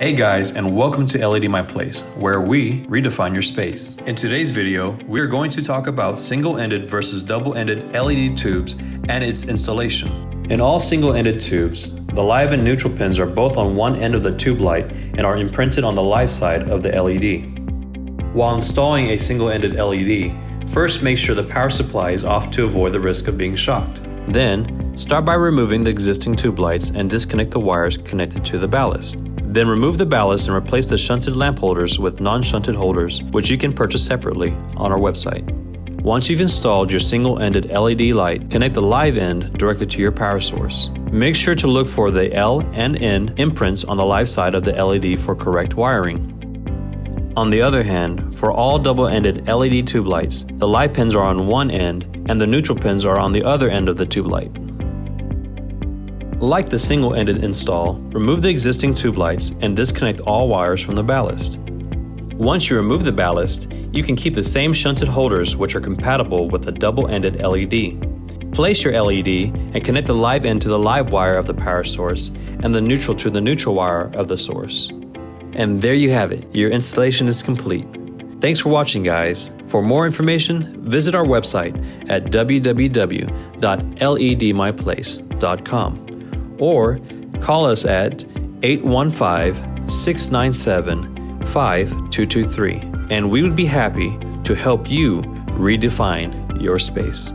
Hey guys, and welcome to LED My Place, where we redefine your space. In today's video, we are going to talk about single-ended versus double-ended LED tubes and its installation. In all single-ended tubes, the live and neutral pins are both on one end of the tube light and are imprinted on the live side of the LED. While installing a single-ended LED, first make sure the power supply is off to avoid the risk of being shocked. Then, start by removing the existing tube lights and disconnect the wires connected to the ballast. Then remove the ballast and replace the shunted lamp holders with non-shunted holders, which you can purchase separately on our website. Once you've installed your single-ended LED light, connect the live end directly to your power source. Make sure to look for the L and N imprints on the live side of the LED for correct wiring. On the other hand, for all double-ended LED tube lights, the live pins are on one end and the neutral pins are on the other end of the tube light. Like the single-ended install, remove the existing tube lights and disconnect all wires from the ballast. Once you remove the ballast, you can keep the same shunted holders which are compatible with the double-ended LED. Place your LED and connect the live end to the live wire of the power source and the neutral to the neutral wire of the source. And there you have it, your installation is complete. Thanks for watching, guys. For more information, visit our website at www.ledmyplace.com. or call us at 815-697-5223, and we would be happy to help you redefine your space.